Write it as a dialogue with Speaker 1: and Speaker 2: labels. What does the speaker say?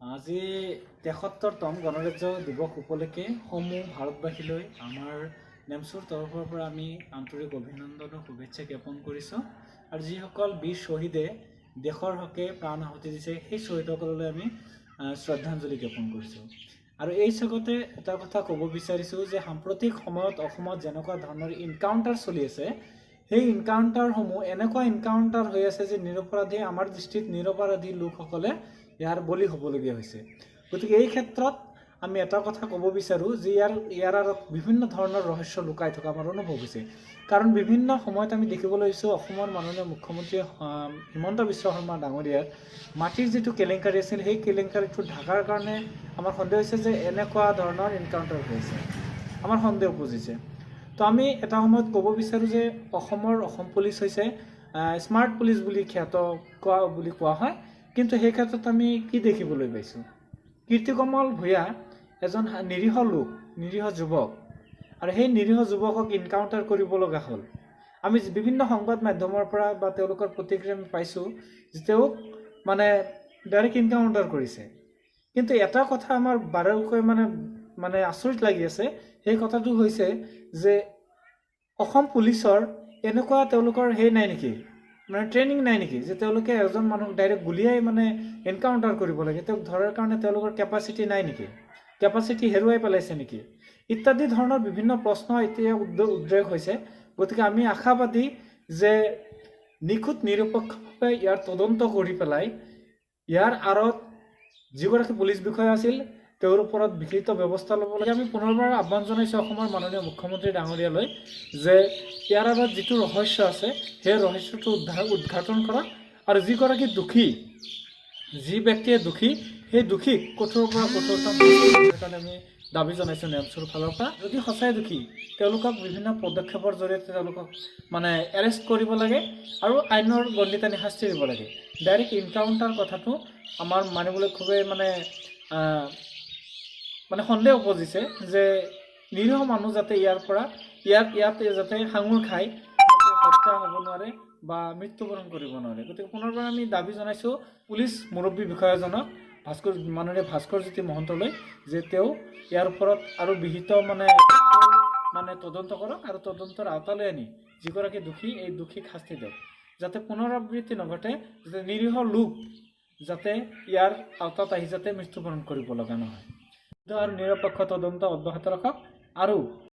Speaker 1: আজি ৭৩তম গণৰাজ্য দিৱস উপলক্ষে সমূহ ভাৰতবাসীলৈ আমাৰ নেমচুৰ তৰফৰ পৰা আমি আন্তৰিক অভিনন্দন আৰু শুভেচ্ছা জ্ঞাপন কৰিছোঁ। আৰু যিসকল বীৰ শ্বহীদে দেশৰ হকে প্ৰাণ আহুতি দিছে সেই শ্বহীদসকললৈ আমি শ্ৰদ্ধাঞ্জলি জ্ঞাপন কৰিছোঁ। আৰু এই চগতে এটা কথা ক'ব বিচাৰিছোঁ যে সাম্প্ৰতিক সময়ত অসমত যেনেকুৱা ধৰণৰ ইনকাউণ্টাৰ চলি আছে, সেই ইনকাউণ্টাৰসমূহ এনেকুৱা ইনকাউণ্টাৰ হৈ আছে যে নিৰপৰাধী আমাৰ দৃষ্টিত নিৰপৰাধী লোকসকলে ইয়াৰ বলি হ'বলগীয়া হৈছে। গতিকে এই ক্ষেত্ৰত আমি এটা কথা ক'ব বিচাৰোঁ যে ইয়াৰ আঁৰত বিভিন্ন ধৰণৰ ৰহস্য লুকাই থকা আমাৰ অনুভৱ হৈছে। কাৰণ বিভিন্ন সময়ত আমি দেখিবলৈ পাইছোঁ অসমৰ মাননীয় মুখ্যমন্ত্ৰী হিমন্ত বিশ্ব শৰ্মা ডাঙৰীয়াৰ মাটিৰ যিটো কেলেংকাৰী আছিল, সেই কেলেংকাৰীটো ঢাকাৰ কাৰণে আমাৰ সন্দেহ হৈছে যে এনেকুৱা ধৰণৰ ইনকাউণ্টাৰ হৈ আছে, আমাৰ সন্দেহ উপজিছে। তো আমি এটা সময়ত ক'ব বিচাৰোঁ যে অসম পুলিচ হৈছে স্মাৰ্ট পুলিচ বুলি কোৱা হয়। কিন্তু সেই ক্ষেত্ৰত আমি কি দেখিবলৈ পাইছোঁ? কীৰ্তিকমল ভূঞা এজন নিৰীহ লোক, নিৰীহ যুৱক, আৰু সেই নিৰীহ যুৱকক ইনকাউণ্টাৰ কৰিব লগা হ'ল। আমি বিভিন্ন সংবাদ মাধ্যমৰ পৰা বা তেওঁলোকৰ প্ৰতিক্ৰিয়া আমি পাইছোঁ যে তেওঁক ডাইৰেক্ট ইনকাউণ্টাৰ কৰিছে। কিন্তু এটা কথা আমাৰ বাৰুকৈ আচৰিত লাগি আছে, সেই কথাটো হৈছে যে অসম পুলিচৰ এনেকুৱা তেওঁলোকৰ নাই নেকি, ট্ৰেইনিং নাই নেকি যে তেওঁলোকে এজন মানুহক ডাইৰেক্ট গুলিয়াই এনকাউণ্টাৰ কৰিব লাগে? তেওঁক ধৰাৰ কাৰণে তেওঁলোকৰ কেপাচিটি নাই নেকি? কেপাচিটি হেৰুৱাই পেলাইছে নেকি? ইত্যাদি ধৰণৰ বিভিন্ন প্ৰশ্ন এতিয়া উদ্ৰেক হৈছে। গতিকে আমি আশাবাদী যে নিখুঁত নিৰপেক্ষভাৱে ইয়াৰ তদন্ত কৰি পেলাই ইয়াৰ আঁৰত যিগৰাকী পুলিচ বিষয়া আছিল তেওঁৰ ওপৰত বিহিত ব্যৱস্থা ল'ব লাগে। আমি পুনৰবাৰ আহ্বান জনাইছোঁ অসমৰ মাননীয় মুখ্যমন্ত্ৰী ডাঙৰীয়ালৈ যে ইয়াৰ আঁৰত যিটো ৰহস্য আছে সেই ৰহস্যটো উদ্ঘাটন কৰক, আৰু যিগৰাকী দোষী, যি ব্যক্তিয়ে দোষী, সেই দোষীক কঠোৰৰ পৰা কঠোৰতম কাৰণে আমি দাবী জনাইছোঁ নেমচুৰ ফালৰ পৰা। যদি সঁচাই দোষী তেওঁলোকক বিভিন্ন পদক্ষেপৰ জৰিয়তে তেওঁলোকক এৰেষ্ট কৰিব লাগে আৰু আইনৰ দণ্ডিতানি শাস্তি দিব লাগে। ডাইৰেক্ট ইনকাউণ্টাৰ কথাটো আমাৰ মানিবলৈ খুবেই সন্দেহ উপজিছে যে নিৰীহ মানুহ যাতে ইয়াতে যাতে সাঙুৰ খাই হত্যা হ'ব নোৱাৰে বা মৃত্যুবৰণ কৰিব নোৱাৰে। গতিকে পুনৰবাৰ আমি দাবী জনাইছোঁ পুলিচ মুৰব্বী বিষয়াজনক মাননীয় ভাস্কৰজ্যোতি মহন্তলৈ যে তেওঁ ইয়াৰ ওপৰত আৰু বিহিত তদন্ত কৰক আৰু তদন্তৰ আওতালৈ আনি যিগৰাকী দোষী এই দোষীক শাস্তি দিয়ক, যাতে পুনৰাবৃত্তি নঘটে, যাতে নিৰীহ লোক যাতে ইয়াৰ আওতাত আহি যাতে মৃত্যুবৰণ কৰিব লগা নহয়। আৰু নিৰপেক্ষ তদন্ত অব্যাহত ৰাখক আৰু